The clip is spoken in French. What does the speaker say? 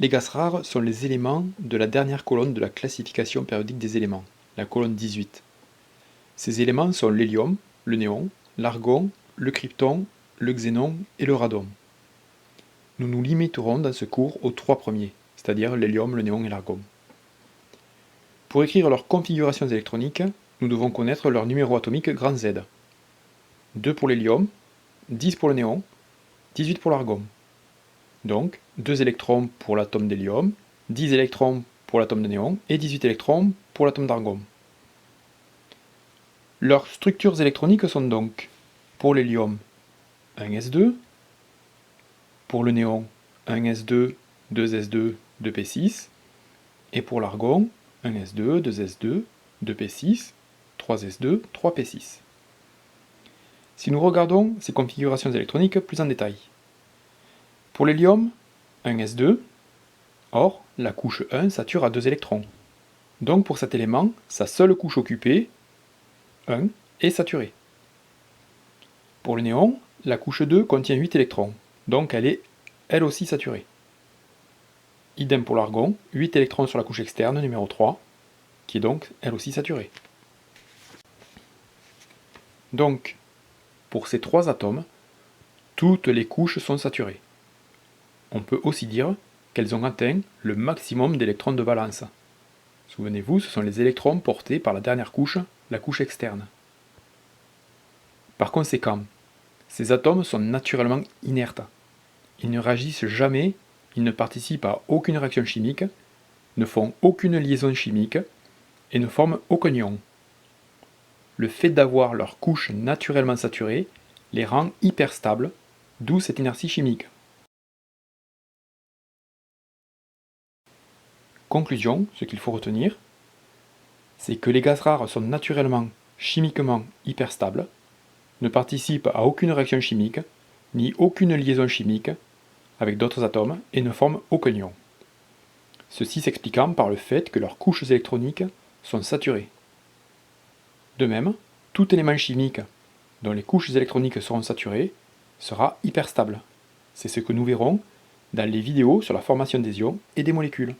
Les gaz rares sont les éléments de la dernière colonne de la classification périodique des éléments, la colonne 18. Ces éléments sont l'hélium, le néon, l'argon, le krypton, le xénon et le radon. Nous nous limiterons dans ce cours aux trois premiers, c'est-à-dire l'hélium, le néon et l'argon. Pour écrire leurs configurations électroniques, nous devons connaître leur numéro atomique grand Z. 2 pour l'hélium, 10 pour le néon, 18 pour l'argon. Donc, 2 électrons pour l'atome d'hélium, 10 électrons pour l'atome de néon et 18 électrons pour l'atome d'argon. Leurs structures électroniques sont donc, pour l'hélium, 1s2, pour le néon, 1s2, 2s2, 2p6, et pour l'argon, 1s2, 2s2, 2p6, 3s2, 3p6. Si nous regardons ces configurations électroniques plus en détail. Pour l'hélium, 1s2, or la couche 1 sature à 2 électrons. Donc pour cet élément, sa seule couche occupée, 1, est saturée. Pour le néon, la couche 2 contient 8 électrons, donc elle est elle aussi saturée. Idem pour l'argon, 8 électrons sur la couche externe, numéro 3, qui est donc elle aussi saturée. Donc, pour ces trois atomes, toutes les couches sont saturées. On peut aussi dire qu'elles ont atteint le maximum d'électrons de valence. Souvenez-vous, ce sont les électrons portés par la dernière couche, la couche externe. Par conséquent, ces atomes sont naturellement inertes. Ils ne réagissent jamais, ils ne participent à aucune réaction chimique, ne font aucune liaison chimique et ne forment aucun ion. Le fait d'avoir leur couche naturellement saturée les rend hyperstables, d'où cette inertie chimique. Conclusion, ce qu'il faut retenir, c'est que les gaz rares sont naturellement, chimiquement hyperstables, ne participent à aucune réaction chimique, ni aucune liaison chimique avec d'autres atomes et ne forment aucun ion. Ceci s'expliquant par le fait que leurs couches électroniques sont saturées. De même, tout élément chimique dont les couches électroniques seront saturées sera hyperstable. C'est ce que nous verrons dans les vidéos sur la formation des ions et des molécules.